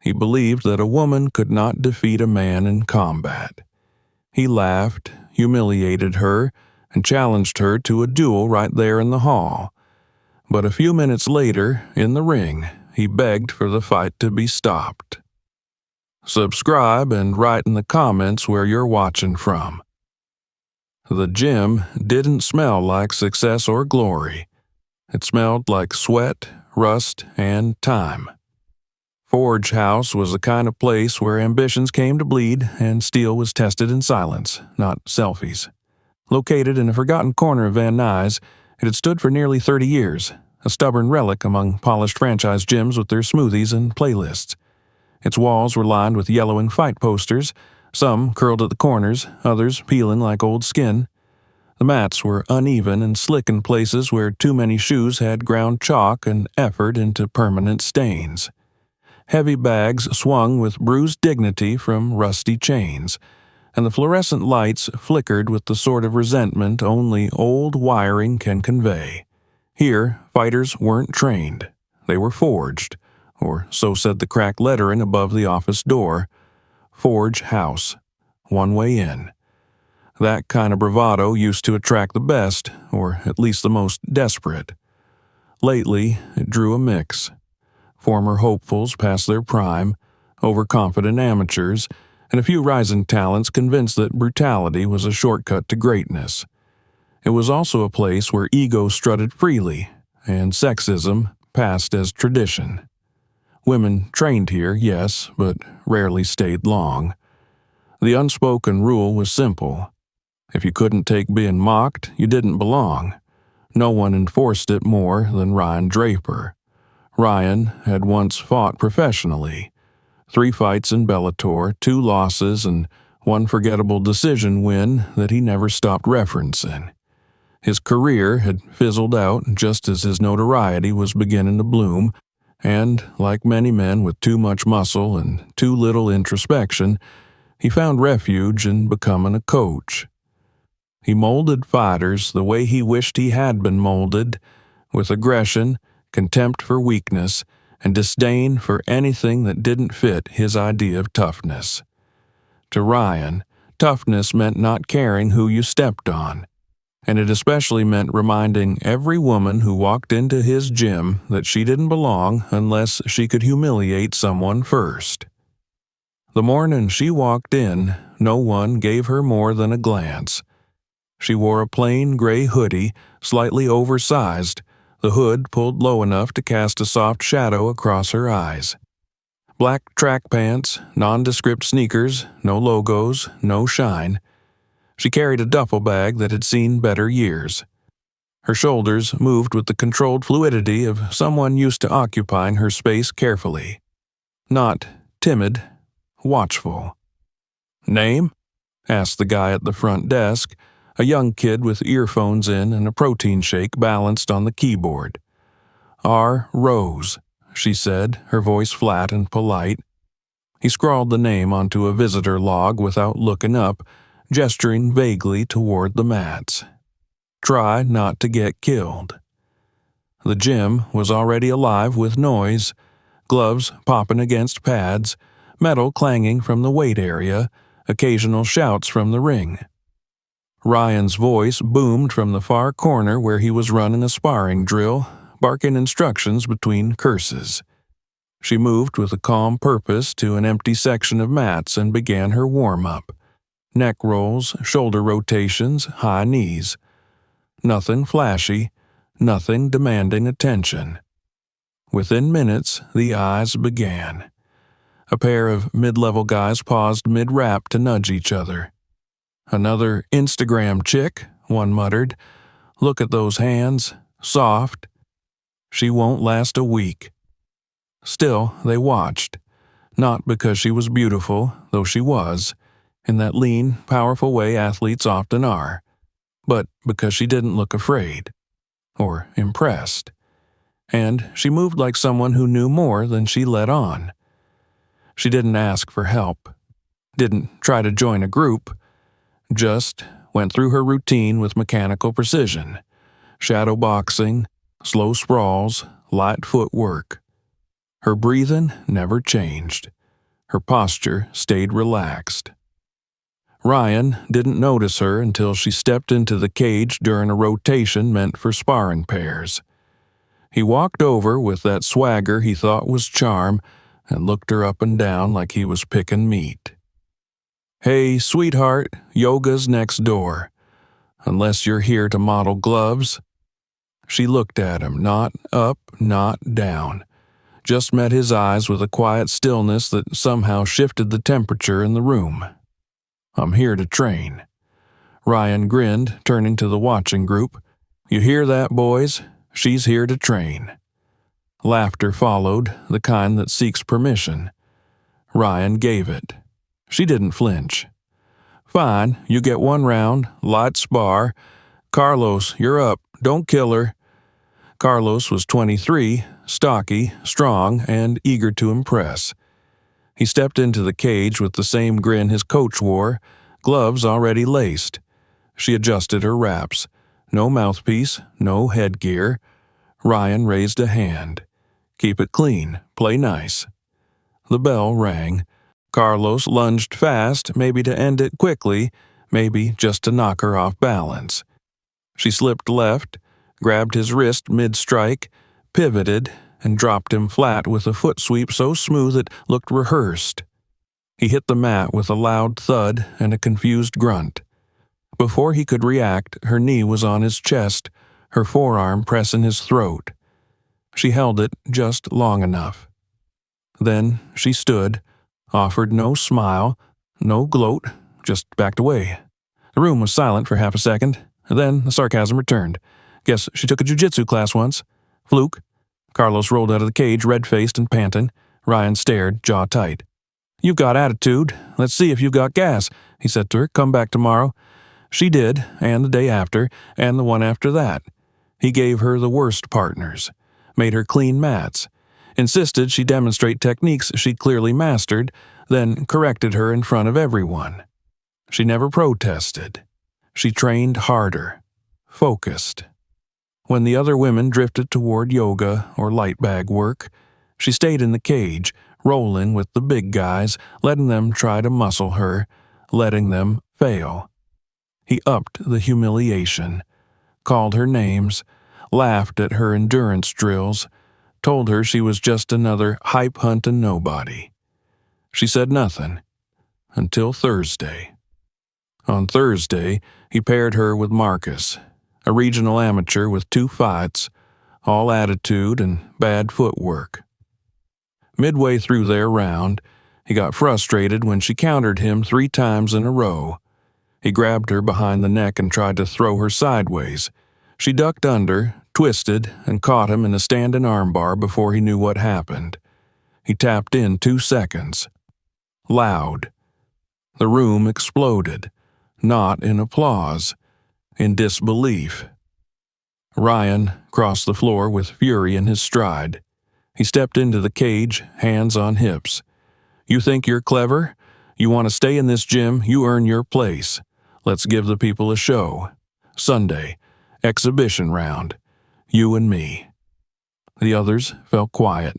He believed that a woman could not defeat a man in combat. He laughed, humiliated her, and challenged her to a duel right there in the hall. But a few minutes later, in the ring, he begged for the fight to be stopped. Subscribe and write in the comments where you're watching from. The gym didn't smell like success or glory. It smelled like sweat, rust, and time. Forge House was the kind of place where ambitions came to bleed and steel was tested in silence, not selfies. Located in a forgotten corner of Van Nuys, it had stood for nearly 30 years, a stubborn relic among polished franchise gyms with their smoothies and playlists. Its walls were lined with yellowing fight posters, some curled at the corners, others peeling like old skin. The mats were uneven and slick in places where too many shoes had ground chalk and effort into permanent stains. Heavy bags swung with bruised dignity from rusty chains, and the fluorescent lights flickered with the sort of resentment only old wiring can convey. Here, fighters weren't trained. They were forged, or so said the cracked lettering above the office door. Forge House. One way in. That kind of bravado used to attract the best, or at least the most desperate. Lately, it drew a mix. Former hopefuls past their prime, overconfident amateurs, and a few rising talents convinced that brutality was a shortcut to greatness. It was also a place where ego strutted freely, and sexism passed as tradition. Women trained here, yes, but rarely stayed long. The unspoken rule was simple. If you couldn't take being mocked, you didn't belong. No one enforced it more than Ryan Draper. Ryan had once fought professionally. 3 fights in Bellator, 2 losses, and 1 forgettable decision win that he never stopped referencing. His career had fizzled out just as his notoriety was beginning to bloom, and, like many men with too much muscle and too little introspection, he found refuge in becoming a coach. He molded fighters the way he wished he had been molded, with aggression, contempt for weakness, and disdain for anything that didn't fit his idea of toughness. To Ryan, toughness meant not caring who you stepped on, and it especially meant reminding every woman who walked into his gym that she didn't belong unless she could humiliate someone first. The morning she walked in, no one gave her more than a glance. She wore a plain gray hoodie, slightly oversized, the hood pulled low enough to cast a soft shadow across her eyes. Black track pants, nondescript sneakers, no logos, no shine. She carried a duffel bag that had seen better years. Her shoulders moved with the controlled fluidity of someone used to occupying her space carefully. Not timid, watchful. "Name?" asked the guy at the front desk, a young kid with earphones in and a protein shake balanced on the keyboard. "R. Rose," she said, her voice flat and polite. He scrawled the name onto a visitor log without looking up, gesturing vaguely toward the mats. "Try not to get killed." The gym was already alive with noise, gloves popping against pads, metal clanging from the weight area, occasional shouts from the ring. Ryan's voice boomed from the far corner where he was running a sparring drill, barking instructions between curses. She moved with a calm purpose to an empty section of mats and began her warm-up. Neck rolls, shoulder rotations, high knees. Nothing flashy, nothing demanding attention. Within minutes, the eyes began. A pair of mid-level guys paused mid-rap to nudge each other. "Another Instagram chick," one muttered. "Look at those hands. Soft. She won't last a week." Still, they watched. Not because she was beautiful, though she was, in that lean, powerful way athletes often are, but because she didn't look afraid. Or impressed. And she moved like someone who knew more than she let on. She didn't ask for help. Didn't try to join a group. Just went through her routine with mechanical precision. Shadow boxing, slow sprawls, light footwork. Her breathing never changed. Her posture stayed relaxed. Ryan didn't notice her until she stepped into the cage during a rotation meant for sparring pairs. He walked over with that swagger he thought was charm and looked her up and down like he was picking meat. "Hey, sweetheart, yoga's next door. Unless you're here to model gloves." She looked at him, not up, not down. Just met his eyes with a quiet stillness that somehow shifted the temperature in the room. "I'm here to train." Ryan grinned, turning to the watching group. "You hear that, boys? She's here to train." Laughter followed, the kind that seeks permission. Ryan gave it. She didn't flinch. "Fine, you get one round, light spar. Carlos, you're up. Don't kill her." Carlos was 23, stocky, strong, and eager to impress. He stepped into the cage with the same grin his coach wore, gloves already laced. She adjusted her wraps. No mouthpiece, no headgear. Ryan raised a hand. "Keep it clean, play nice." The bell rang. Carlos lunged fast, maybe to end it quickly, maybe just to knock her off balance. She slipped left, grabbed his wrist mid-strike, pivoted, and dropped him flat with a foot sweep so smooth it looked rehearsed. He hit the mat with a loud thud and a confused grunt. Before he could react, her knee was on his chest, her forearm pressing his throat. She held it just long enough. Then she stood, offered no smile, no gloat, just backed away. The room was silent for half a second, then the sarcasm returned. "Guess she took a jiu-jitsu class once. Fluke." Carlos rolled out of the cage, red-faced and panting. Ryan stared, jaw tight. "You've got attitude. Let's see if you've got gas," he said to her. "Come back tomorrow." She did, and the day after, and the one after that. He gave her the worst partners, made her clean mats, insisted she demonstrate techniques she'd clearly mastered, then corrected her in front of everyone. She never protested. She trained harder, focused. When the other women drifted toward yoga or light bag work, she stayed in the cage, rolling with the big guys, letting them try to muscle her, letting them fail. He upped the humiliation, called her names, laughed at her endurance drills, told her she was just another hype-hunting nobody. She said nothing, until Thursday. On Thursday, he paired her with Marcus, a regional amateur with 2 fights, all attitude and bad footwork. Midway through their round, he got frustrated when she countered him 3 times in a row. He grabbed her behind the neck and tried to throw her sideways. She ducked under, twisted, and caught him in a standing armbar before he knew what happened. He tapped in 2 seconds. Loud. The room exploded, not in applause, in disbelief. Ryan crossed the floor with fury in his stride. He stepped into the cage, hands on hips. "You think you're clever? You want to stay in this gym, you earn your place. Let's give the people a show. Sunday, exhibition round. You and me." The others fell quiet.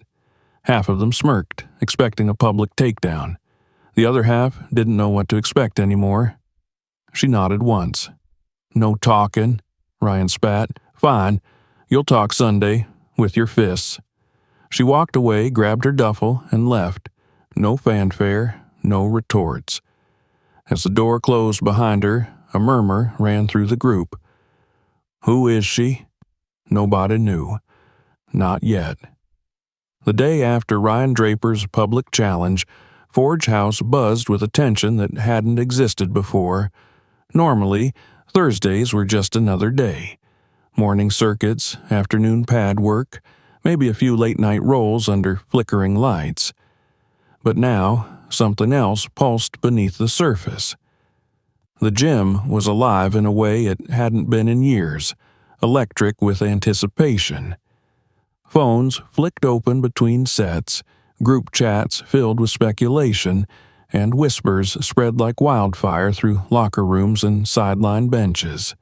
Half of them smirked, expecting a public takedown. The other half didn't know what to expect anymore. She nodded once. "No talking," Ryan spat. "Fine, you'll talk Sunday, with your fists." She walked away, grabbed her duffel, and left. No fanfare, no retorts. As the door closed behind her, a murmur ran through the group. Who is she? Nobody knew. Not yet. The day after Ryan Draper's public challenge, Forge House buzzed with attention that hadn't existed before. Normally, Thursdays were just another day. Morning circuits, afternoon pad work, maybe a few late-night rolls under flickering lights. But now, something else pulsed beneath the surface. The gym was alive in a way it hadn't been in years, electric with anticipation. Phones flicked open between sets, group chats filled with speculation, and whispers spread like wildfire through locker rooms and sideline benches.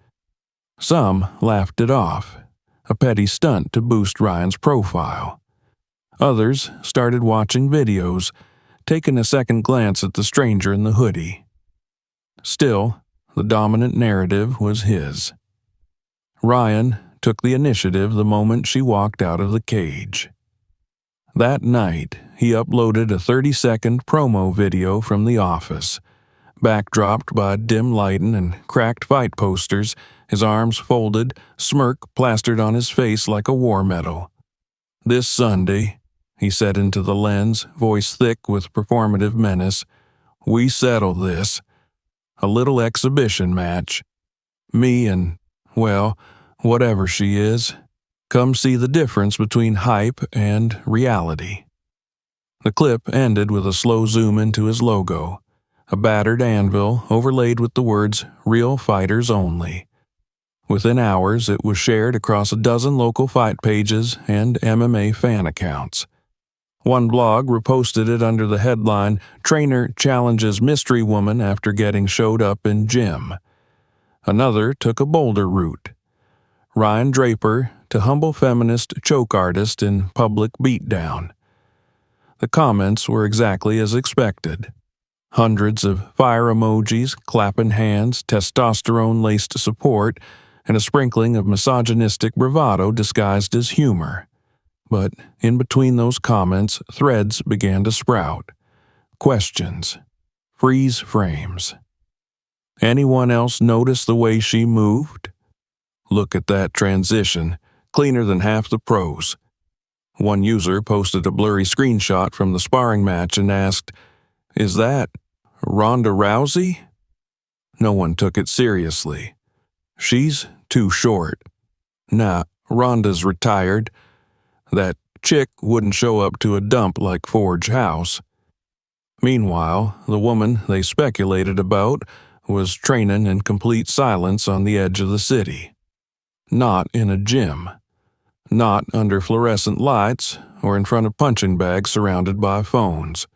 Some laughed it off, a petty stunt to boost Ryan's profile. Others started watching videos, taking a second glance at the stranger in the hoodie. Still, the dominant narrative was his. Ryan took the initiative the moment she walked out of the cage. That night, he uploaded a 30-second promo video from the office, backdropped by dim lighting and cracked fight posters, his arms folded, smirk plastered on his face like a war medal. "This Sunday," he said into the lens, voice thick with performative menace, "we settle this. A little exhibition match. Me and, well, whatever she is. Come see the difference between hype and reality." The clip ended with a slow zoom into his logo, a battered anvil overlaid with the words "Real Fighters Only." Within hours, it was shared across a dozen local fight pages and MMA fan accounts. One blog reposted it under the headline, "Trainer Challenges Mystery Woman After Getting Showed Up in Gym." Another took a bolder route. Ryan Draper to humble feminist choke artist in public beatdown. The comments were exactly as expected. Hundreds of fire emojis, clapping hands, testosterone-laced support, and a sprinkling of misogynistic bravado disguised as humor. But in between those comments, threads began to sprout. Questions. Freeze frames. Anyone else notice the way she moved? Look at that transition, cleaner than half the pros. One user posted a blurry screenshot from the sparring match and asked, "Is that Ronda Rousey?" No one took it seriously. "She's too short." "Nah, Ronda's retired. That chick wouldn't show up to a dump like Forge House." Meanwhile, the woman they speculated about was training in complete silence on the edge of the city. Not in a gym. Not under fluorescent lights or in front of punching bags surrounded by phones.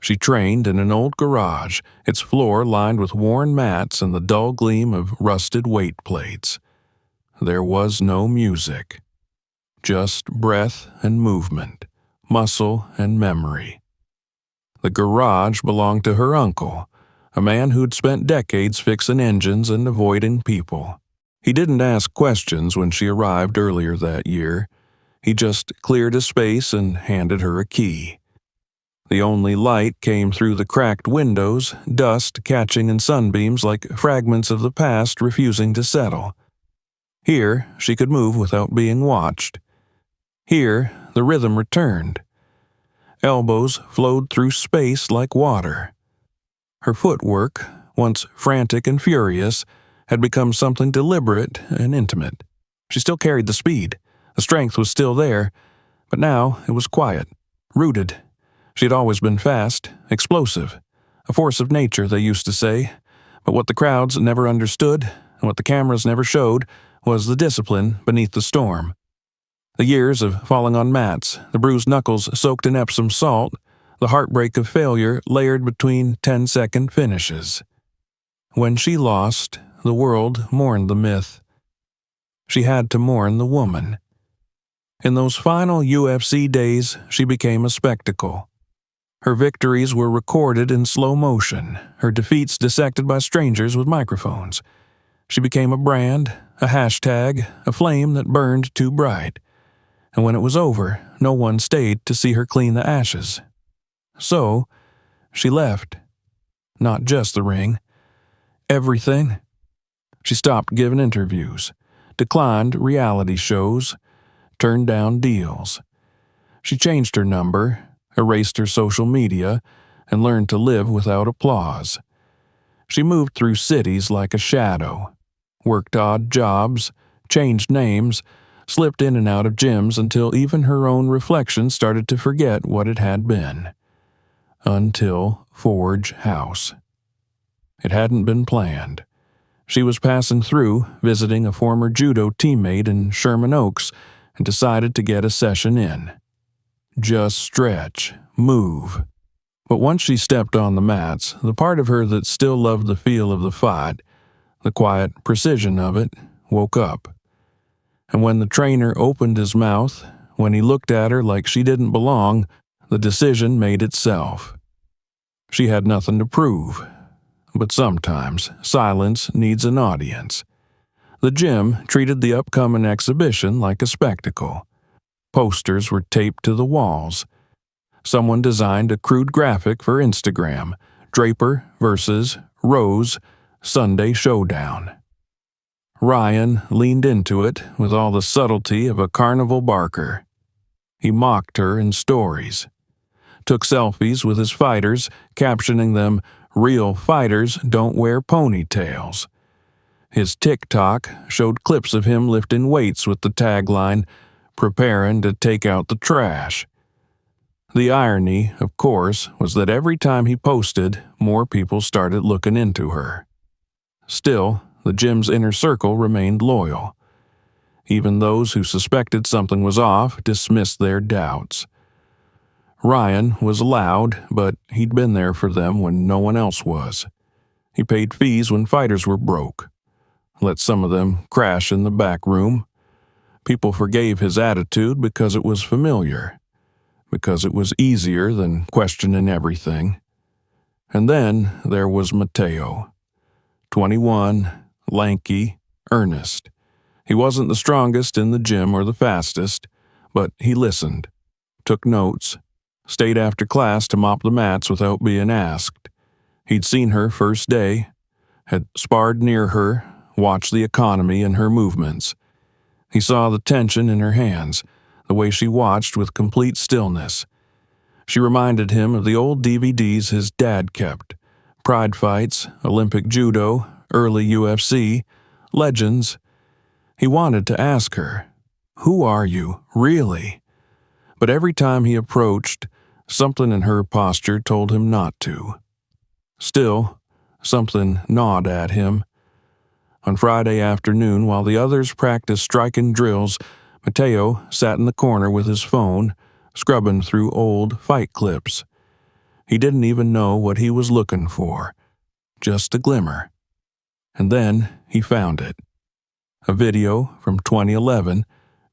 She trained in an old garage, its floor lined with worn mats and the dull gleam of rusted weight plates. There was no music. Just breath and movement, muscle and memory. The garage belonged to her uncle, a man who'd spent decades fixing engines and avoiding people. He didn't ask questions when she arrived earlier that year. He just cleared a space and handed her a key. The only light came through the cracked windows, dust catching in sunbeams like fragments of the past refusing to settle. Here, she could move without being watched. Here, the rhythm returned. Elbows flowed through space like water. Her footwork, once frantic and furious, had become something deliberate and intimate. She still carried the speed. The strength was still there, but now it was quiet, rooted. She had always been fast, explosive, a force of nature, they used to say, but what the crowds never understood and what the cameras never showed was the discipline beneath the storm. The years of falling on mats, the bruised knuckles soaked in Epsom salt, the heartbreak of failure layered between 10-second finishes. When she lost, the world mourned the myth. She had to mourn the woman. In those final UFC days, she became a spectacle. Her victories were recorded in slow motion, her defeats dissected by strangers with microphones. She became a brand, a hashtag, a flame that burned too bright. And when it was over, no one stayed to see her clean the ashes. So, she left. Not just the ring. Everything. She stopped giving interviews, declined reality shows, turned down deals. She changed her number, erased her social media, and learned to live without applause. She moved through cities like a shadow, worked odd jobs, changed names, slipped in and out of gyms until even her own reflection started to forget what it had been. Until Forge House. It hadn't been planned. She was passing through, visiting a former judo teammate in Sherman Oaks, and decided to get a session in. Just stretch, move. But once she stepped on the mats, the part of her that still loved the feel of the fight, the quiet precision of it, woke up. And when the trainer opened his mouth, When he looked at her like she didn't belong, the decision made itself. She had nothing to prove, but sometimes silence needs an audience. The gym treated the upcoming exhibition like a spectacle. Posters were taped to the walls. Someone designed a crude graphic for Instagram: Draper versus Rose Sunday Showdown. Ryan leaned into it with all the subtlety of a carnival barker. He mocked her in stories, took selfies with his fighters, captioning them, "Real fighters don't wear ponytails." His TikTok showed clips of him lifting weights with the tagline, "Preparing to take out the trash." The irony, of course, was that every time he posted, more people started looking into her. Still, the gym's inner circle remained loyal. Even those who suspected something was off dismissed their doubts. Ryan was loud, but he'd been there for them when no one else was. He paid fees when fighters were broke. Let some of them crash in the back room. People forgave his attitude because it was familiar, because it was easier than questioning everything. And then there was Mateo. 21, lanky, earnest. He wasn't the strongest in the gym or the fastest, but he listened, took notes, stayed after class to mop the mats without being asked. He'd seen her first day, had sparred near her, watched the economy and her movements. He saw the tension in her hands, the way she watched with complete stillness. She reminded him of the old DVDs his dad kept: Pride Fights, Olympic Judo, early UFC, Legends. He wanted to ask her, "Who are you, really?" But every time he approached, something in her posture told him not to. Still, something gnawed at him. On Friday afternoon, while the others practiced striking drills, Mateo sat in the corner with his phone, scrubbing through old fight clips. He didn't even know what he was looking for, just a glimmer. And then he found it. A video from 2011,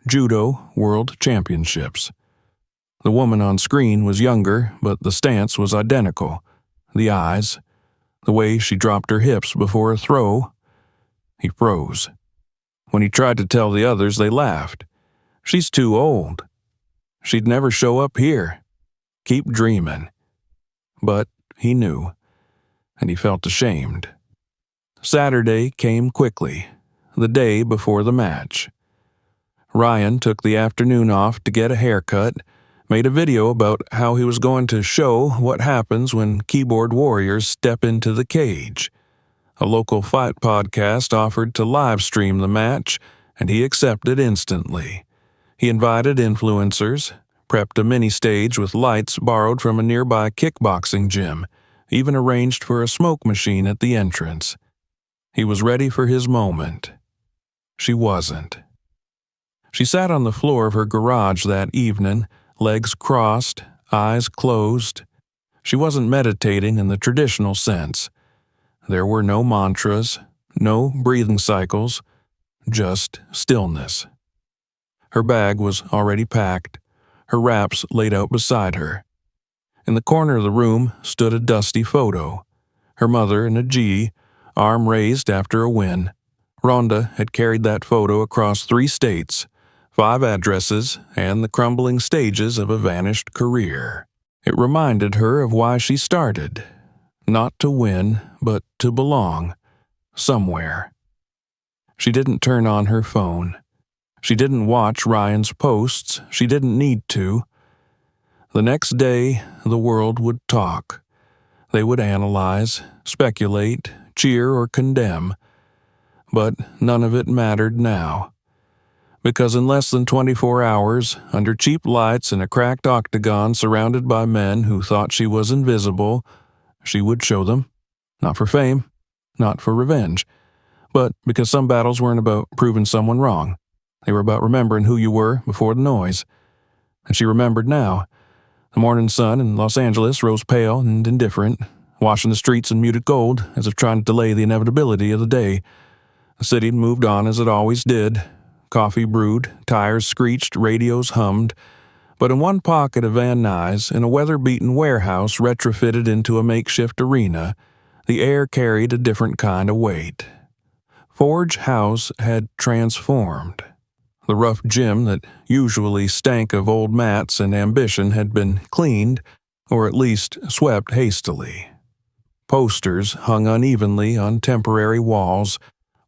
Judo World Championships. The woman on screen was younger, but the stance was identical. The eyes, the way she dropped her hips before a throw. He froze. When he tried to tell the others, they laughed. "She's too old. She'd never show up here. Keep dreaming." But he knew, and he felt ashamed. Saturday came quickly, the day before the match. Ryan took the afternoon off to get a haircut, made a video about how he was going to show what happens when keyboard warriors step into the cage. A local fight podcast offered to live stream the match, and he accepted instantly. He invited influencers, prepped a mini stage with lights borrowed from a nearby kickboxing gym, even arranged for a smoke machine at the entrance. He was ready for his moment. She wasn't. She sat on the floor of her garage that evening, legs crossed, eyes closed. She wasn't meditating in the traditional sense. There were no mantras, no breathing cycles, just stillness. Her bag was already packed, her wraps laid out beside her. In the corner of the room stood a dusty photo. Her mother in a G, arm raised after a win. Ronda had carried that photo across 3 states, 5 addresses, and the crumbling stages of a vanished career. It reminded her of why she started. Not to win, but to belong. Somewhere. She didn't turn on her phone. She didn't watch Ryan's posts. She didn't need to. The next day, the world would talk. They would analyze, speculate, cheer, or condemn. But none of it mattered now. Because in less than 24 hours, under cheap lights in a cracked octagon surrounded by men who thought she was invisible, she would show them. Not for fame, not for revenge, but because some battles weren't about proving someone wrong. They were about remembering who you were before the noise. And she remembered now. The morning sun in Los Angeles rose pale and indifferent, washing the streets in muted gold as if trying to delay the inevitability of the day. The city moved on as it always did, coffee brewed, tires screeched, radios hummed, but in one pocket of Van Nuys, in a weather-beaten warehouse retrofitted into a makeshift arena, the air carried a different kind of weight. Forge House had transformed. The rough gym that usually stank of old mats and ambition had been cleaned, or at least swept hastily. Posters hung unevenly on temporary walls,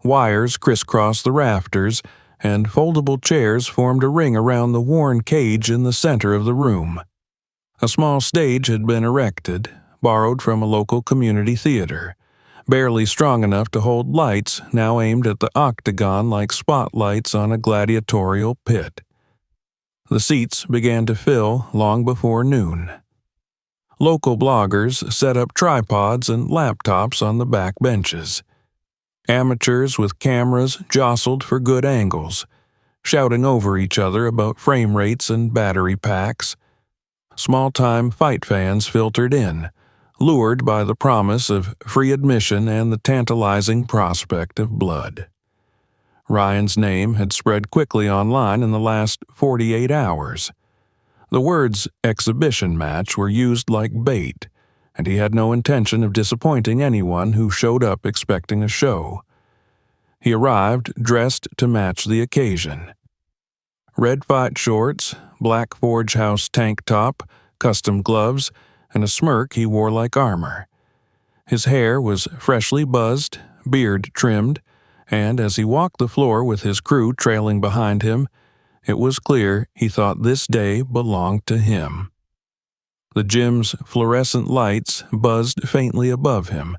wires crisscrossed the rafters, and foldable chairs formed a ring around the worn cage in the center of the room. A small stage had been erected, borrowed from a local community theater, barely strong enough to hold lights now aimed at the octagon like spotlights on a gladiatorial pit. The seats began to fill long before noon. Local bloggers set up tripods and laptops on the back benches. Amateurs with cameras jostled for good angles, shouting over each other about frame rates and battery packs. Small-time fight fans filtered in, lured by the promise of free admission and the tantalizing prospect of blood. Ryan's name had spread quickly online in the last 48 hours. The words exhibition match were used like bait, and he had no intention of disappointing anyone who showed up expecting a show. He arrived dressed to match the occasion. Red fight shorts, black Forge House tank top, custom gloves, and a smirk he wore like armor. His hair was freshly buzzed, beard trimmed, and as he walked the floor with his crew trailing behind him, it was clear he thought this day belonged to him. The gym's fluorescent lights buzzed faintly above him,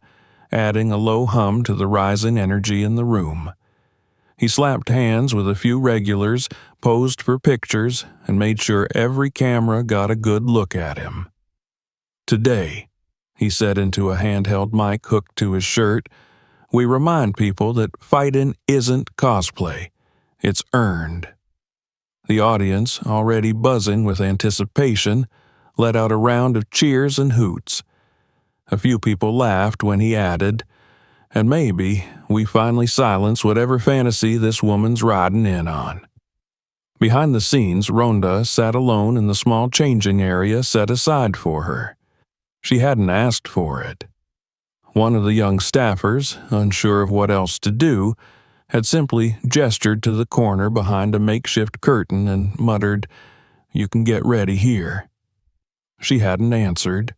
adding a low hum to the rising energy in the room. He slapped hands with a few regulars, posed for pictures, and made sure every camera got a good look at him. "Today," he said into a handheld mic hooked to his shirt, "we remind people that fighting isn't cosplay. It's earned." The audience, already buzzing with anticipation, let out a round of cheers and hoots. A few people laughed when he added, "And maybe we finally silence whatever fantasy this woman's riding in on." Behind the scenes, Ronda sat alone in the small changing area set aside for her. She hadn't asked for it. One of the young staffers, unsure of what else to do, had simply gestured to the corner behind a makeshift curtain and muttered, "You can get ready here." She hadn't answered.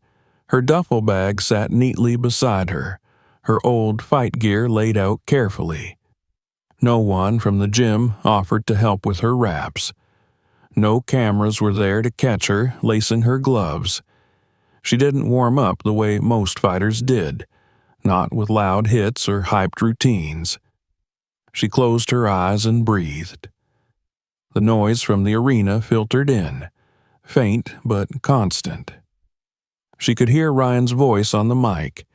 Her duffel bag sat neatly beside her, her old fight gear laid out carefully. No one from the gym offered to help with her wraps. No cameras were there to catch her lacing her gloves. She didn't warm up the way most fighters did, not with loud hits or hyped routines. She closed her eyes and breathed. The noise from the arena filtered in, faint but constant. She could hear Ryan's voice on the mic,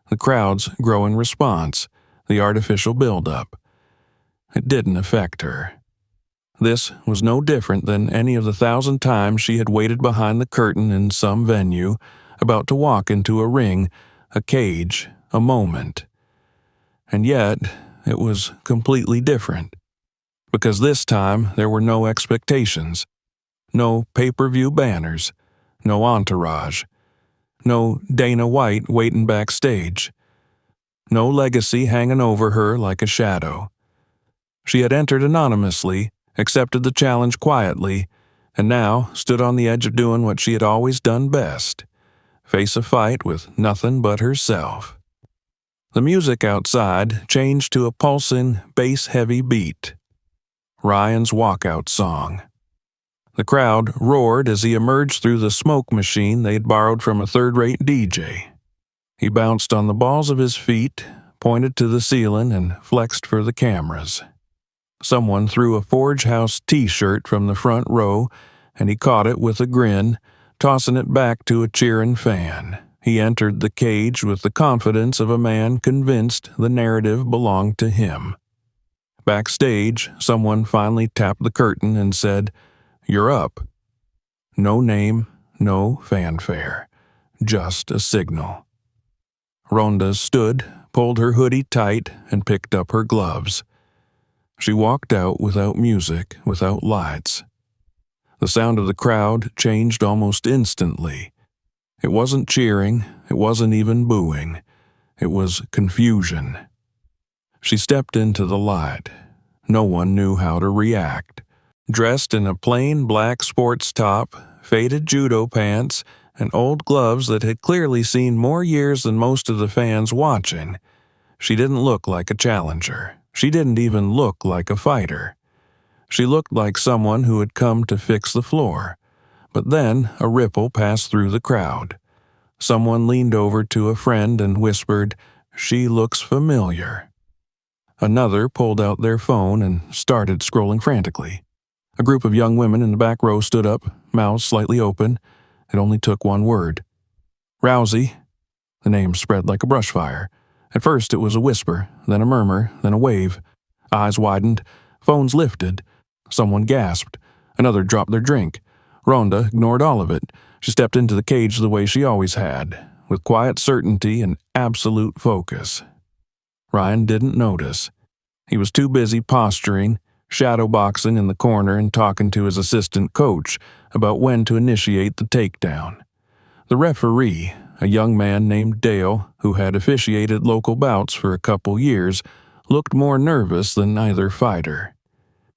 the crowd's growing response, the artificial buildup. It didn't affect her. This was no different than any of the 1,000 times she had waited behind the curtain in some venue, about to walk into a ring, a cage, a moment. And yet, it was completely different. Because this time there were no expectations, no pay-per-view banners, no entourage, no Dana White waiting backstage, no legacy hanging over her like a shadow. She had entered anonymously, accepted the challenge quietly, and now stood on the edge of doing what she had always done best, face a fight with nothing but herself. The music outside changed to a pulsing, bass-heavy beat. Ryan's walkout song. The crowd roared as he emerged through the smoke machine they'd borrowed from a third-rate DJ. He bounced on the balls of his feet, pointed to the ceiling, and flexed for the cameras. Someone threw a Forge House t-shirt from the front row, and he caught it with a grin, tossing it back to a cheering fan. He entered the cage with the confidence of a man convinced the narrative belonged to him. Backstage, someone finally tapped the curtain and said, "You're up." No name, no fanfare, just a signal. Ronda stood, pulled her hoodie tight, and picked up her gloves. She walked out without music, without lights. The sound of the crowd changed almost instantly. It wasn't cheering, it wasn't even booing. It was confusion. She stepped into the light. No one knew how to react. Dressed in a plain black sports top, faded judo pants, and old gloves that had clearly seen more years than most of the fans watching, she didn't look like a challenger. She didn't even look like a fighter. She looked like someone who had come to fix the floor. But then a ripple passed through the crowd. Someone leaned over to a friend and whispered, "She looks familiar." Another pulled out their phone and started scrolling frantically. A group of young women in the back row stood up, mouths slightly open. It only took one word. "Rousey." The name spread like a brush fire. At first it was a whisper, then a murmur, then a wave. Eyes widened, phones lifted. Someone gasped. Another dropped their drink. Ronda ignored all of it. She stepped into the cage the way she always had, with quiet certainty and absolute focus. Ryan didn't notice. He was too busy posturing, shadowboxing in the corner and talking to his assistant coach about when to initiate the takedown. The referee, a young man named Dale, who had officiated local bouts for a couple years, looked more nervous than either fighter.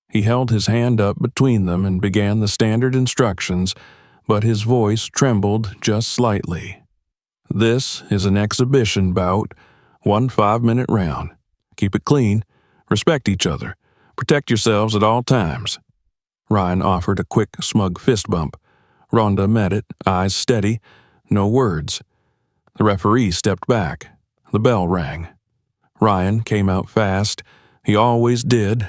He held his hand up between them and began the standard instructions, but his voice trembled just slightly. "This is an exhibition bout, 1 5-minute round. Keep it clean, respect each other, protect yourselves at all times." Ryan offered a quick, smug fist bump. Ronda met it, eyes steady, no words. The referee stepped back. The bell rang. Ryan came out fast. He always did.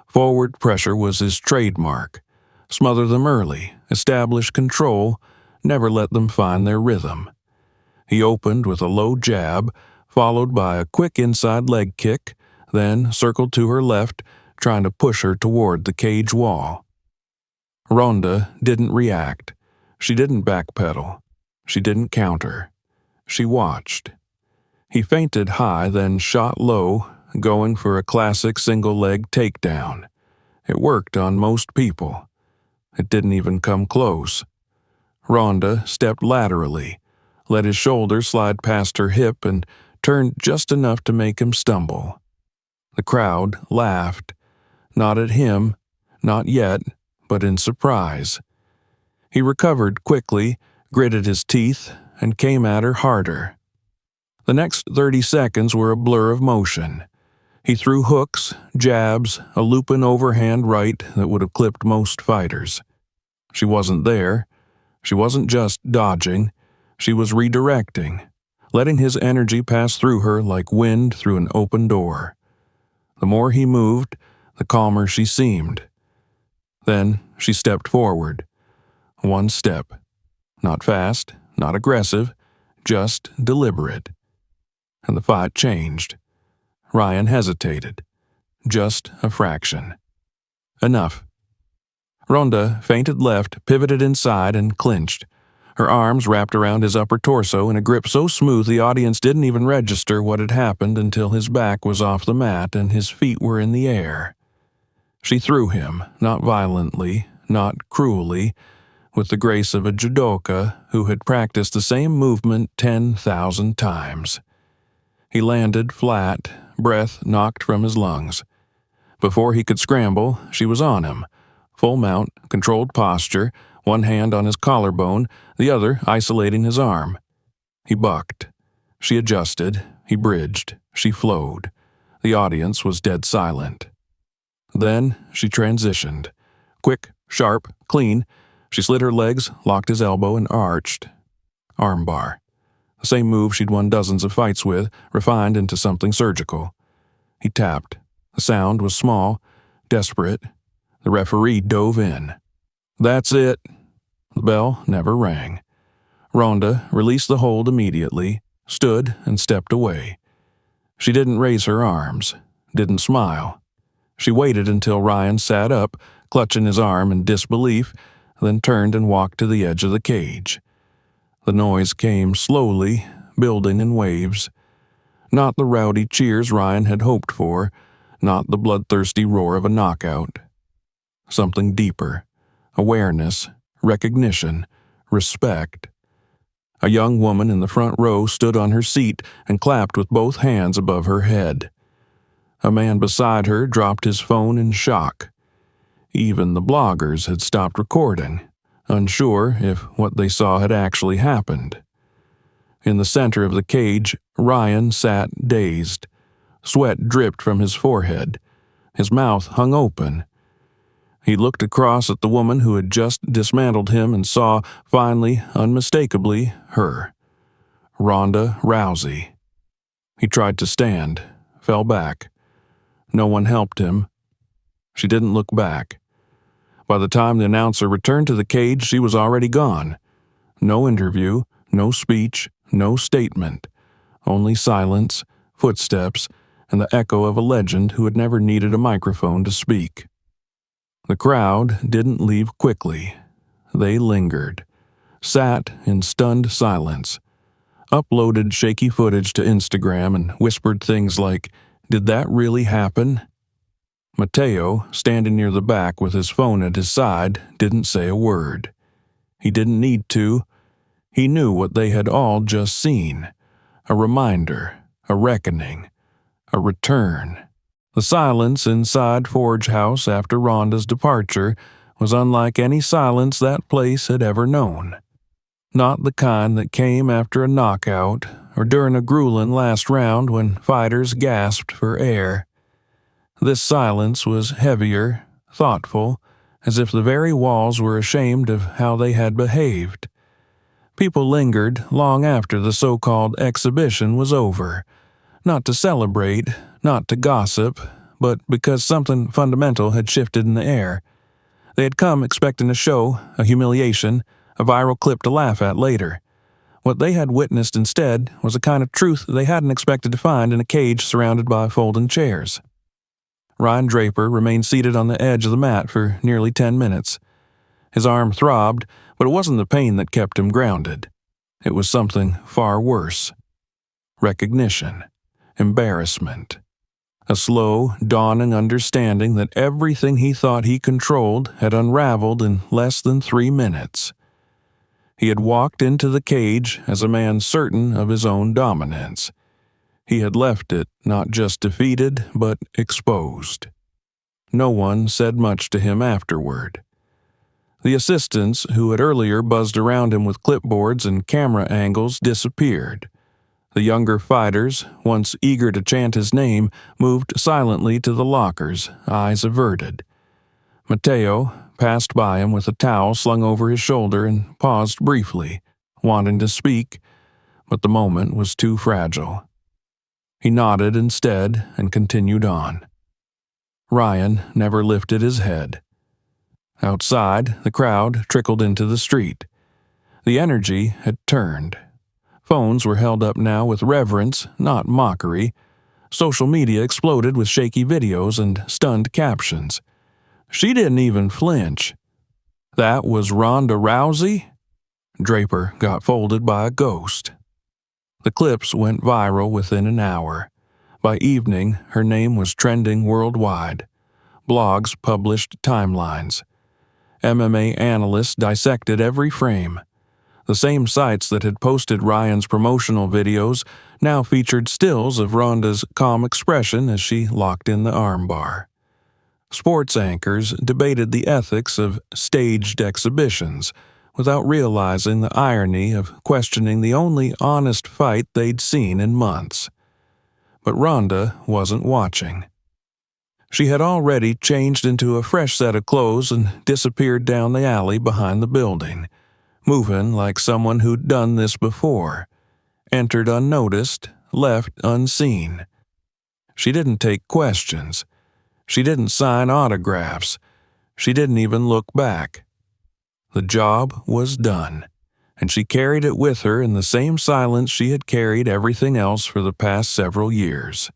Forward pressure was his trademark. Smother them early, establish control, never let them find their rhythm. He opened with a low jab, followed by a quick inside leg kick, then circled to her left, trying to push her toward the cage wall. Ronda didn't react. She didn't backpedal. She didn't counter. She watched. He feinted high, then shot low, going for a classic single-leg takedown. It worked on most people. It didn't even come close. Ronda stepped laterally, let his shoulder slide past her hip, and turned just enough to make him stumble. The crowd laughed, not at him, not yet, but in surprise. He recovered quickly, gritted his teeth, and came at her harder. The next 30 seconds were a blur of motion. He threw hooks, jabs, a looping overhand right that would have clipped most fighters. She wasn't there. She wasn't just dodging. She was redirecting, letting his energy pass through her like wind through an open door. The more he moved, the calmer she seemed. Then she stepped forward. One step. Not fast, not aggressive, just deliberate. And the fight changed. Ryan hesitated. Just a fraction. Enough. Ronda feinted left, pivoted inside, and clinched. Her arms wrapped around his upper torso in a grip so smooth the audience didn't even register what had happened until his back was off the mat and his feet were in the air. She threw him, not violently, not cruelly, with the grace of a judoka who had practiced the same movement 10,000 times. He landed flat, breath knocked from his lungs. Before he could scramble, she was on him. Full mount, controlled posture, one hand on his collarbone, the other isolating his arm. He bucked. She adjusted. He bridged. She flowed. The audience was dead silent. Then she transitioned. Quick, sharp, clean. She slid her legs, locked his elbow, and arched. Armbar. The same move she'd won dozens of fights with, refined into something surgical. He tapped. The sound was small, desperate. The referee dove in. "That's it." The bell never rang. Ronda released the hold immediately, stood, and stepped away. She didn't raise her arms, didn't smile. She waited until Ryan sat up, clutching his arm in disbelief, then turned and walked to the edge of the cage. The noise came slowly, building in waves. Not the rowdy cheers Ryan had hoped for, not the bloodthirsty roar of a knockout. Something deeper: awareness, recognition, respect. A young woman in the front row stood on her seat and clapped with both hands above her head. A man beside her dropped his phone in shock. Even the bloggers had stopped recording, unsure if what they saw had actually happened. In the center of the cage, Ryan sat dazed. Sweat dripped from his forehead. His mouth hung open. He looked across at the woman who had just dismantled him and saw, finally, unmistakably, her. Ronda Rousey. He tried to stand, fell back. No one helped him. She didn't look back. By the time the announcer returned to the cage, she was already gone. No interview, no speech, no statement. Only silence, footsteps, and the echo of a legend who had never needed a microphone to speak. The crowd didn't leave quickly. They lingered, sat in stunned silence, uploaded shaky footage to Instagram and whispered things like, "Did that really happen?" Mateo, standing near the back with his phone at his side, didn't say a word. He didn't need to. He knew what they had all just seen. A reminder, a reckoning, a return. The silence inside Forge House after Ronda's departure was unlike any silence that place had ever known. Not the kind that came after a knockout or during a grueling last round when fighters gasped for air. This silence was heavier, thoughtful, as if the very walls were ashamed of how they had behaved. People lingered long after the so-called exhibition was over, not to celebrate, not to gossip, but because something fundamental had shifted in the air. They had come expecting a show, a humiliation, a viral clip to laugh at later. What they had witnessed instead was a kind of truth they hadn't expected to find in a cage surrounded by folding chairs. Ryan Draper remained seated on the edge of the mat for nearly 10 minutes. His arm throbbed, but it wasn't the pain that kept him grounded. It was something far worse. Recognition. Embarrassment. A slow, dawning understanding that everything he thought he controlled had unraveled in less than 3 minutes. He had walked into the cage as a man certain of his own dominance. He had left it not just defeated, but exposed. No one said much to him afterward. The assistants, who had earlier buzzed around him with clipboards and camera angles, disappeared. The younger fighters, once eager to chant his name, moved silently to the lockers, eyes averted. Mateo passed by him with a towel slung over his shoulder and paused briefly, wanting to speak, but the moment was too fragile. He nodded instead and continued on. Ryan never lifted his head. Outside, the crowd trickled into the street. The energy had turned. Phones were held up now with reverence, not mockery. Social media exploded with shaky videos and stunned captions. She didn't even flinch. That was Ronda Rousey? Draper got folded by a ghost. The clips went viral within an hour. By evening, her name was trending worldwide. Blogs published timelines. MMA analysts dissected every frame. The same sites that had posted Ryan's promotional videos now featured stills of Ronda's calm expression as she locked in the armbar. Sports anchors debated the ethics of staged exhibitions without realizing the irony of questioning the only honest fight they'd seen in months. But Ronda wasn't watching. She had already changed into a fresh set of clothes and disappeared down the alley behind the building, moving like someone who'd done this before, entered unnoticed, left unseen. She didn't take questions. She didn't sign autographs. She didn't even look back. The job was done, and she carried it with her in the same silence she had carried everything else for the past several years.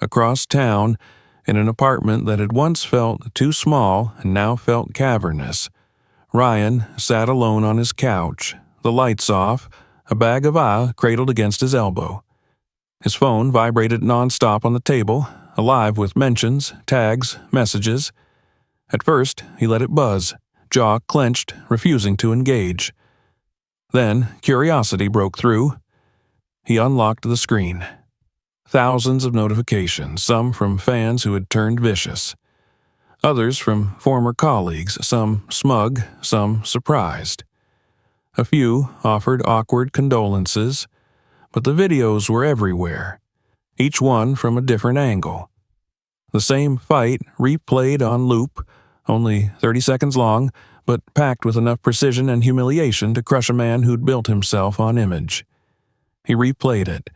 Across town, in an apartment that had once felt too small and now felt cavernous, Ryan sat alone on his couch, the lights off, a bag of ale cradled against his elbow. His phone vibrated nonstop on the table, alive with mentions, tags, messages. At first, he let it buzz, jaw clenched, refusing to engage. Then, curiosity broke through. He unlocked the screen. Thousands of notifications, some from fans who had turned vicious. Others from former colleagues, some smug, some surprised. A few offered awkward condolences, but the videos were everywhere, each one from a different angle. The same fight replayed on loop, only 30 seconds long, but packed with enough precision and humiliation to crush a man who'd built himself on image. He replayed it,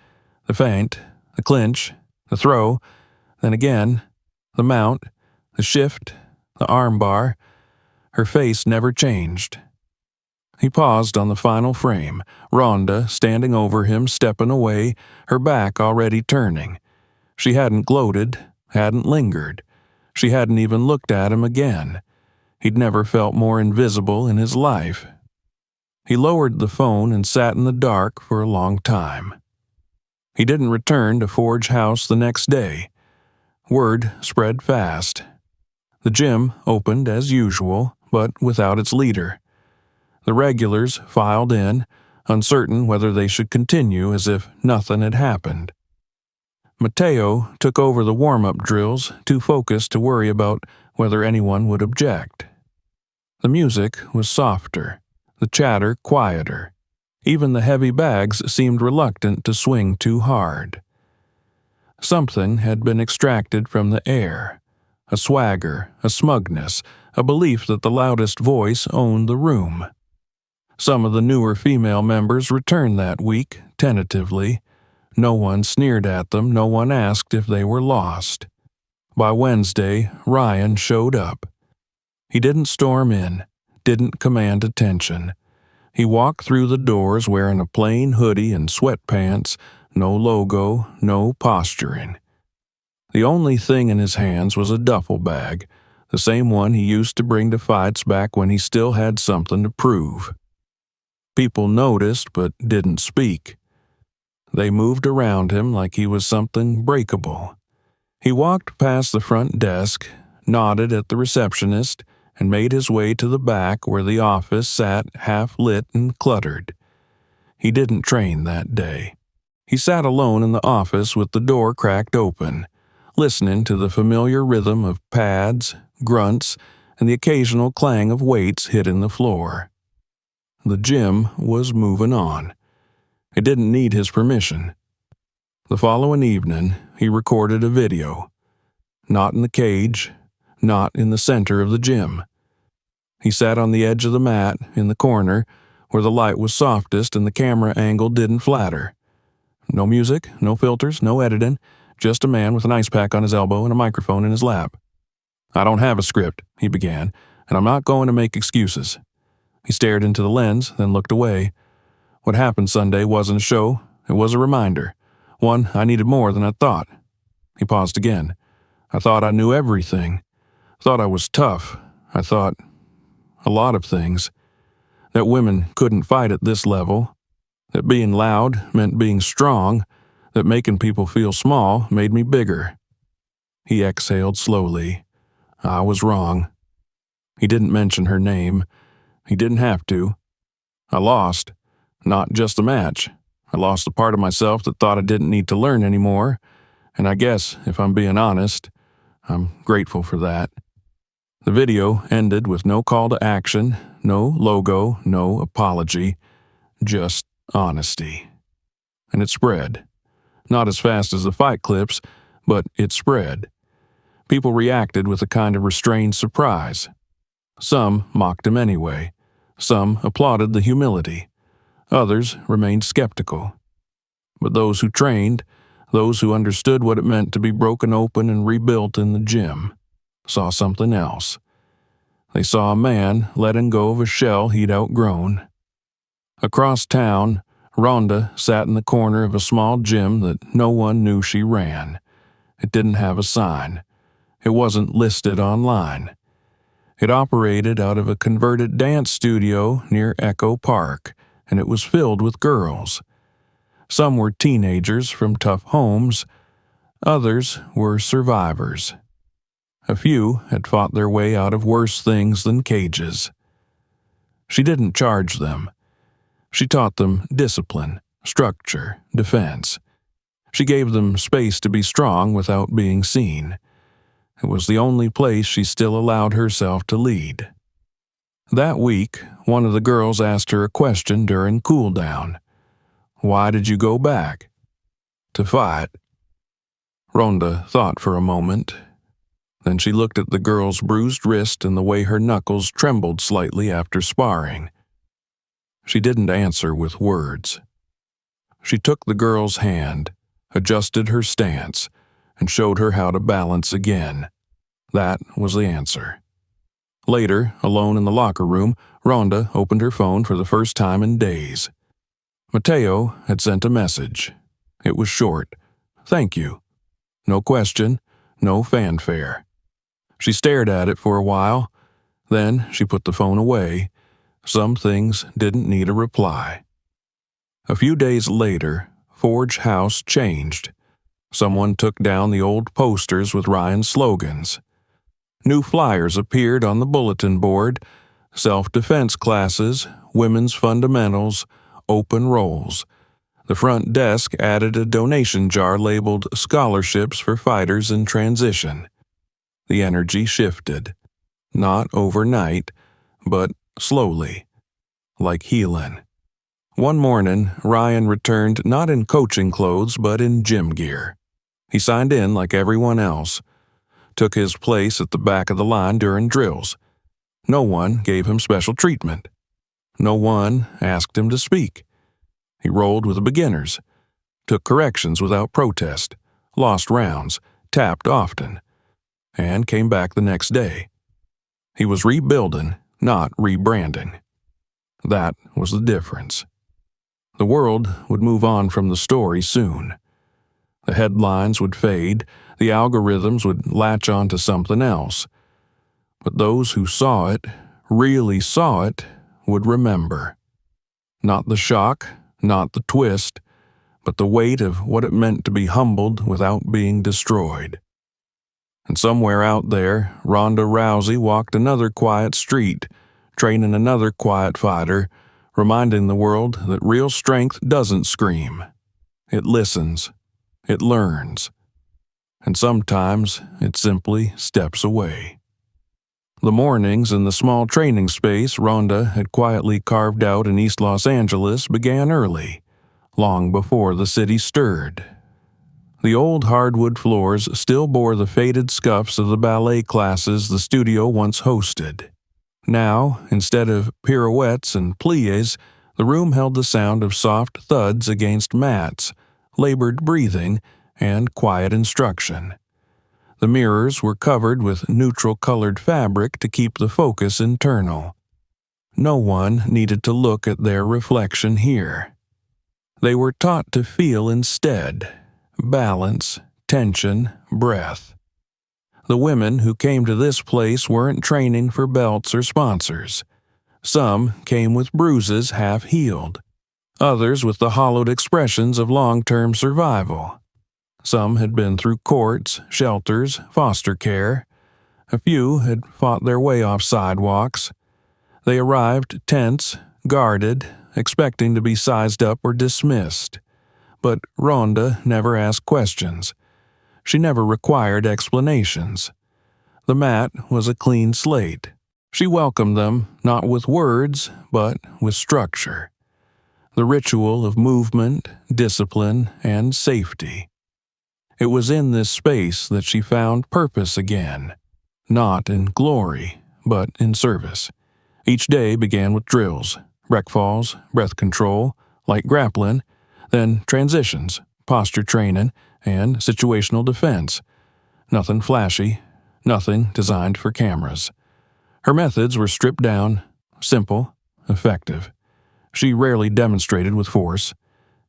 the feint, the clinch, the throw, then again, the mount, the shift, the armbar. Her face never changed. He paused on the final frame, Ronda standing over him, stepping away, her back already turning. She hadn't gloated, hadn't lingered. She hadn't even looked at him again. He'd never felt more invisible in his life. He lowered the phone and sat in the dark for a long time. He didn't return to Forge House the next day. Word spread fast. The gym opened as usual, but without its leader. The regulars filed in, uncertain whether they should continue as if nothing had happened. Mateo took over the warm-up drills, too focused to worry about whether anyone would object. The music was softer, the chatter quieter. Even the heavy bags seemed reluctant to swing too hard. Something had been extracted from the air. A swagger, a smugness, a belief that the loudest voice owned the room. Some of the newer female members returned that week, tentatively. No one sneered at them, no one asked if they were lost. By Wednesday, Ryan showed up. He didn't storm in, didn't command attention. He walked through the doors wearing a plain hoodie and sweatpants, no logo, no posturing. The only thing in his hands was a duffel bag, the same one he used to bring to fights back when he still had something to prove. People noticed but didn't speak. They moved around him like he was something breakable. He walked past the front desk, nodded at the receptionist, and made his way to the back where the office sat half-lit and cluttered. He didn't train that day. He sat alone in the office with the door cracked open, listening to the familiar rhythm of pads, grunts, and the occasional clang of weights hitting the floor. The gym was moving on. It didn't need his permission. The following evening, he recorded a video. Not in the cage, not in the center of the gym. He sat on the edge of the mat, in the corner, where the light was softest and the camera angle didn't flatter. No music, no filters, no editing, just a man with an ice pack on his elbow and a microphone in his lap. "I don't have a script," he began, "and I'm not going to make excuses." He stared into the lens, then looked away. What happened Sunday wasn't a show, it was a reminder. One I needed more than I thought. He paused again. I thought I knew everything. Thought I was tough. I thought a lot of things. That women couldn't fight at this level. That being loud meant being strong. That making people feel small made me bigger. He exhaled slowly. I was wrong. He didn't mention her name. He didn't have to. I lost. Not just the match. I lost the part of myself that thought I didn't need to learn anymore, and I guess, if I'm being honest, I'm grateful for that. The video ended with no call to action, no logo, no apology, just honesty. And it spread. Not as fast as the fight clips, but it spread. People reacted with a kind of restrained surprise. Some mocked him anyway. Some applauded the humility. Others remained skeptical. But those who trained, those who understood what it meant to be broken open and rebuilt in the gym, saw something else. They saw a man letting go of a shell he'd outgrown. Across town, Ronda sat in the corner of a small gym that no one knew she ran. It didn't have a sign. It wasn't listed online. It operated out of a converted dance studio near Echo Park, and it was filled with girls. Some were teenagers from tough homes. Others were survivors. A few had fought their way out of worse things than cages. She didn't charge them. She taught them discipline, structure, defense. She gave them space to be strong without being seen. It was the only place she still allowed herself to lead. That week, one of the girls asked her a question during cool-down. "Why did you go back?" "To fight." Ronda thought for a moment. Then she looked at the girl's bruised wrist and the way her knuckles trembled slightly after sparring. She didn't answer with words. She took the girl's hand, adjusted her stance, and showed her how to balance again. That was the answer. Later, alone in the locker room, Ronda opened her phone for the first time in days. Mateo had sent a message. It was short. "Thank you." No question, no fanfare. She stared at it for a while. Then she put the phone away. Some things didn't need a reply. A few days later, Forge House changed. Someone took down the old posters with Ryan's slogans. New flyers appeared on the bulletin board: self-defense classes, women's fundamentals, open roles. The front desk added a donation jar labeled scholarships for fighters in transition. The energy shifted. Not overnight, but slowly, like healing. One morning, Ryan returned not in coaching clothes but in gym gear. He signed in like everyone else, took his place at the back of the line during drills. No one gave him special treatment. No one asked him to speak. He rolled with the beginners, took corrections without protest, lost rounds, tapped often, and came back the next day. He was rebuilding, not rebranding. That was the difference. The world would move on from the story soon. The headlines would fade, the algorithms would latch on to something else. But those who saw it, really saw it, would remember. Not the shock, not the twist, but the weight of what it meant to be humbled without being destroyed. And somewhere out there, Ronda Rousey walked another quiet street, training another quiet fighter, reminding the world that real strength doesn't scream. It listens. It learns. And sometimes it simply steps away. The mornings in the small training space Ronda had quietly carved out in East Los Angeles began early, long before the city stirred. The old hardwood floors still bore the faded scuffs of the ballet classes the studio once hosted. Now, instead of pirouettes and pliés, the room held the sound of soft thuds against mats, labored breathing, and quiet instruction. The mirrors were covered with neutral-colored fabric to keep the focus internal. No one needed to look at their reflection here. They were taught to feel instead: balance, tension, breath. The women who came to this place weren't training for belts or sponsors. Some came with bruises half healed, others with the hollowed expressions of long-term survival. Some had been through courts, shelters, foster care. A few had fought their way off sidewalks. They arrived tense, guarded, expecting to be sized up or dismissed. But Ronda never asked questions. She never required explanations. The mat was a clean slate. She welcomed them, not with words, but with structure. The ritual of movement, discipline, and safety. It was in this space that she found purpose again, not in glory, but in service. Each day began with drills, rec falls, breath control, light grappling, then transitions, posture training, and situational defense. Nothing flashy, nothing designed for cameras. Her methods were stripped down, simple, effective. She rarely demonstrated with force.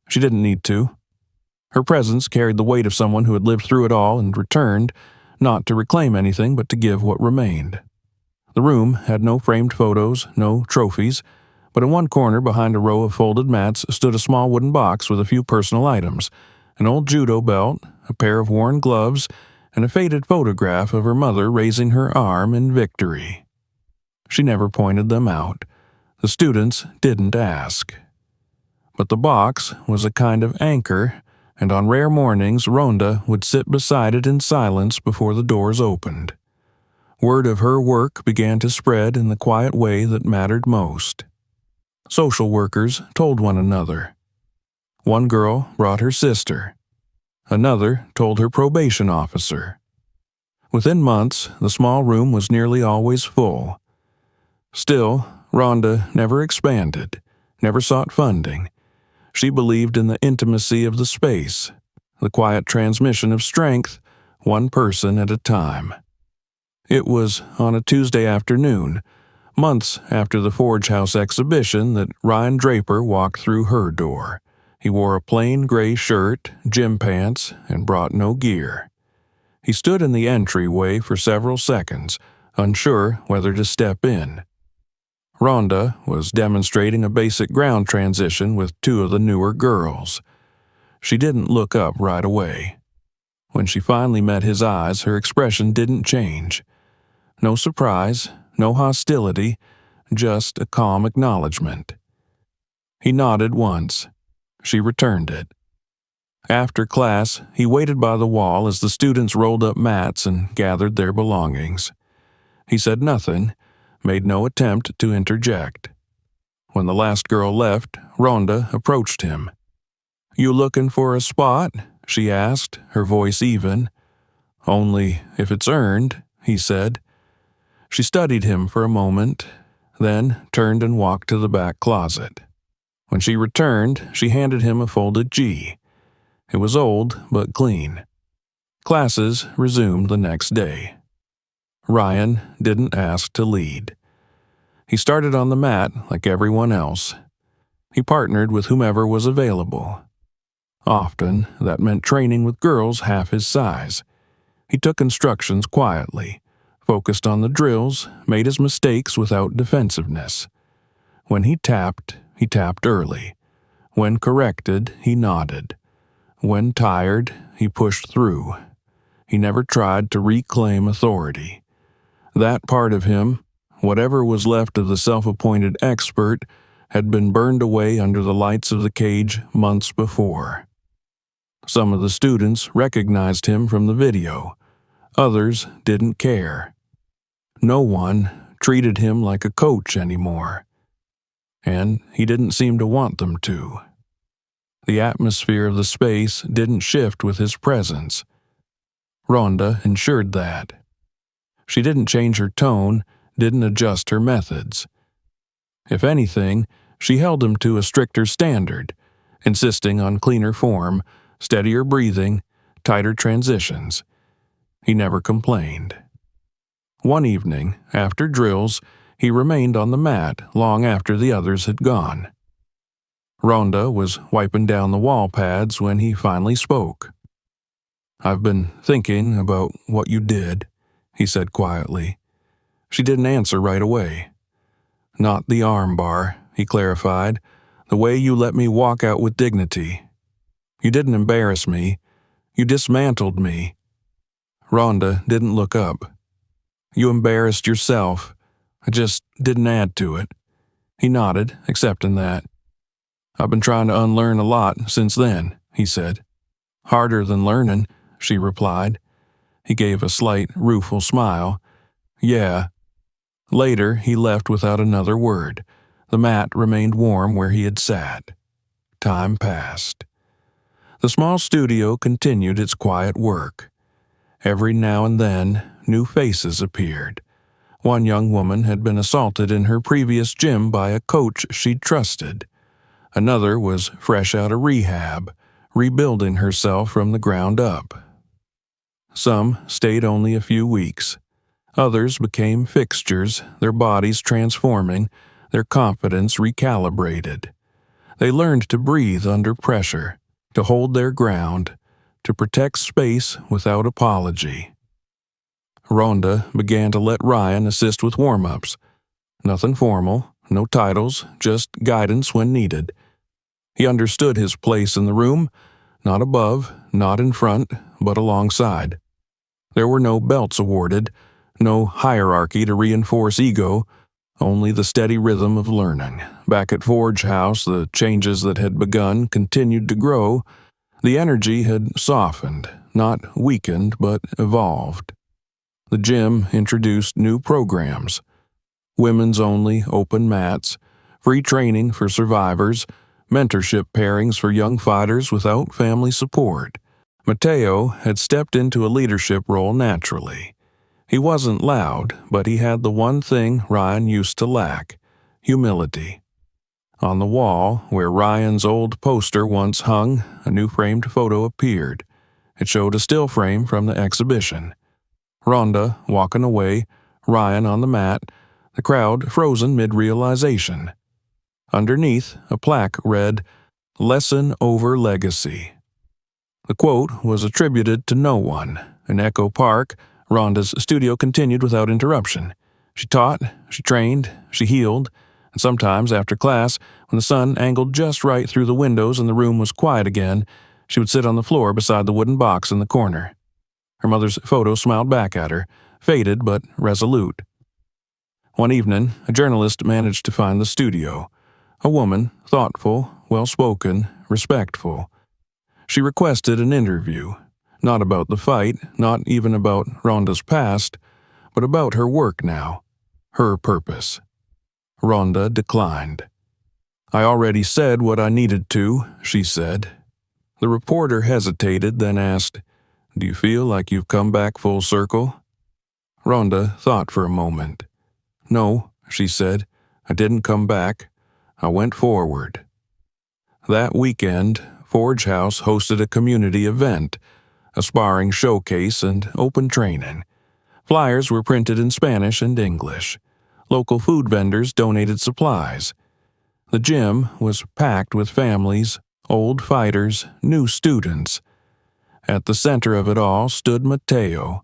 She didn't need to. Her presence carried the weight of someone who had lived through it all and returned, not to reclaim anything but to give what remained. The room had no framed photos, no trophies, but in one corner behind a row of folded mats stood a small wooden box with a few personal items: an old judo belt, a pair of worn gloves, and a faded photograph of her mother raising her arm in victory. She never pointed them out. The students didn't ask. But the box was a kind of anchor, and on rare mornings Ronda would sit beside it in silence before the doors opened. Word of her work began to spread in the quiet way that mattered most. Social workers told one another. One girl brought her sister. Another told her probation officer. Within months, the small room was nearly always full. Still, Ronda never expanded, never sought funding. She believed in the intimacy of the space, the quiet transmission of strength, one person at a time. It was on a Tuesday afternoon, months after the Forge House exhibition, that Ryan Draper walked through her door. He wore a plain gray shirt, gym pants, and brought no gear. He stood in the entryway for several seconds, unsure whether to step in. Ronda was demonstrating a basic ground transition with two of the newer girls. She didn't look up right away. When she finally met his eyes, her expression didn't change. No surprise, no hostility, just a calm acknowledgement. He nodded once. She returned it. After class, he waited by the wall as the students rolled up mats and gathered their belongings. He said nothing, made no attempt to interject. When the last girl left, Ronda approached him. "You looking for a spot?" she asked, her voice even. "Only if it's earned," he said. She studied him for a moment, then turned and walked to the back closet. When she returned, she handed him a folded G. It was old but clean. Classes resumed the next day. Ryan didn't ask to lead. He started on the mat like everyone else. He partnered with whomever was available. Often, that meant training with girls half his size. He took instructions quietly, focused on the drills, made his mistakes without defensiveness. When he tapped early. When corrected, he nodded. When tired, he pushed through. He never tried to reclaim authority. That part of him, whatever was left of the self-appointed expert, had been burned away under the lights of the cage months before. Some of the students recognized him from the video. Others didn't care. No one treated him like a coach anymore. And he didn't seem to want them to. The atmosphere of the space didn't shift with his presence. Ronda ensured that. She didn't change her tone, didn't adjust her methods. If anything, she held him to a stricter standard, insisting on cleaner form, steadier breathing, tighter transitions. He never complained. One evening, after drills, he remained on the mat long after the others had gone. Ronda was wiping down the wall pads when he finally spoke. "I've been thinking about what you did," he said quietly. She didn't answer right away. "Not the arm bar," he clarified. "The way you let me walk out with dignity. You didn't embarrass me. You dismantled me." Ronda didn't look up. "You embarrassed yourself. I just didn't add to it." He nodded, accepting that. "I've been trying to unlearn a lot since then," he said. "Harder than learning," she replied. He gave a slight, rueful smile. "Yeah." Later, he left without another word. The mat remained warm where he had sat. Time passed. The small studio continued its quiet work. Every now and then, new faces appeared. One young woman had been assaulted in her previous gym by a coach she'd trusted. Another was fresh out of rehab, rebuilding herself from the ground up. Some stayed only a few weeks. Others became fixtures, their bodies transforming, their confidence recalibrated. They learned to breathe under pressure, to hold their ground, to protect space without apology. Ronda began to let Ryan assist with warm-ups. Nothing formal, no titles, just guidance when needed. He understood his place in the room, Not above, not in front, but alongside. There were no belts awarded, no hierarchy to reinforce ego, only the steady rhythm of learning. Back at Forge House, the changes that had begun continued to grow. The energy had softened, not weakened, but evolved. The gym introduced new programs: women's only open mats, free training for survivors, mentorship pairings for young fighters without family support. Mateo had stepped into a leadership role naturally. He wasn't loud, but he had the one thing Ryan used to lack: humility. On the wall, where Ryan's old poster once hung, a new framed photo appeared. It showed a still frame from the exhibition. Ronda walking away, Ryan on the mat, the crowd frozen mid-realization. Underneath, a plaque read, "Lesson over Legacy." The quote was attributed to no one. In Echo Park, Ronda's studio continued without interruption. She taught, she trained, she healed, and sometimes after class, when the sun angled just right through the windows and the room was quiet again, she would sit on the floor beside the wooden box in the corner. Her mother's photo smiled back at her, faded but resolute. One evening, a journalist managed to find the studio. A woman, thoughtful, well-spoken, respectful. She requested an interview, not about the fight, not even about Ronda's past, but about her work now, her purpose. Ronda declined. "I already said what I needed to," she said. The reporter hesitated, then asked, "Do you feel like you've come back full circle?" Ronda thought for a moment. "No," she said, "I didn't come back. I went forward." That weekend, Forge House hosted a community event, a sparring showcase and open training. Flyers were printed in Spanish and English. Local food vendors donated supplies. The gym was packed with families, old fighters, new students. At the center of it all stood Mateo,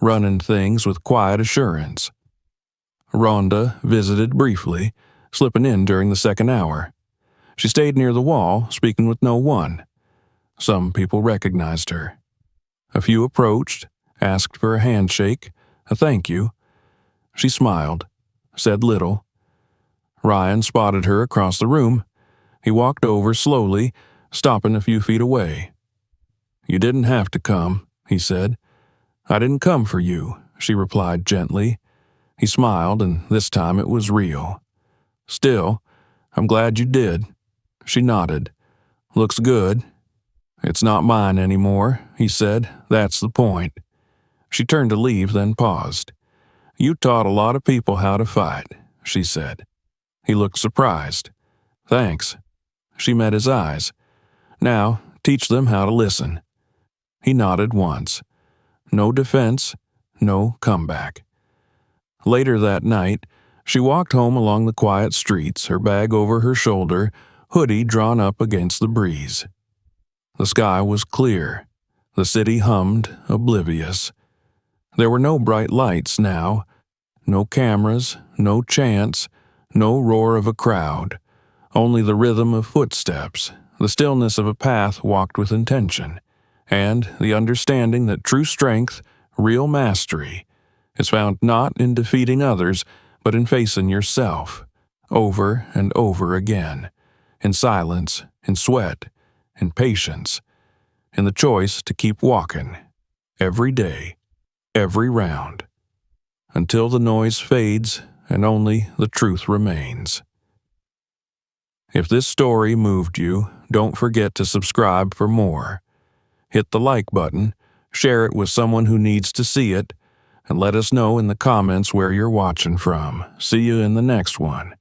running things with quiet assurance. Ronda visited briefly, slipping in during the second hour. She stayed near the wall, speaking with no one. Some people recognized her. A few approached, asked for a handshake, a thank you. She smiled, said little. Ryan spotted her across the room. He walked over slowly, stopping a few feet away. "You didn't have to come," he said. "I didn't come for you," she replied gently. He smiled, and this time it was real. "Still, I'm glad you did." She nodded. "Looks good." "It's not mine anymore," he said. "That's the point." She turned to leave, then paused. "You taught a lot of people how to fight," she said. He looked surprised. "Thanks." She met his eyes. "Now, teach them how to listen." He nodded once. No defense, no comeback. Later that night, she walked home along the quiet streets, her bag over her shoulder, hoodie drawn up against the breeze. The sky was clear. The city hummed, oblivious. There were no bright lights now, no cameras, no chants, no roar of a crowd, only the rhythm of footsteps, the stillness of a path walked with intention, and the understanding that true strength, real mastery, is found not in defeating others, but in facing yourself, over and over again, in silence, in sweat, in patience, in the choice to keep walking, every day, every round, until the noise fades and only the truth remains. If this story moved you, don't forget to subscribe for more. Hit the like button, share it with someone who needs to see it, and let us know in the comments where you're watching from. See you in the next one.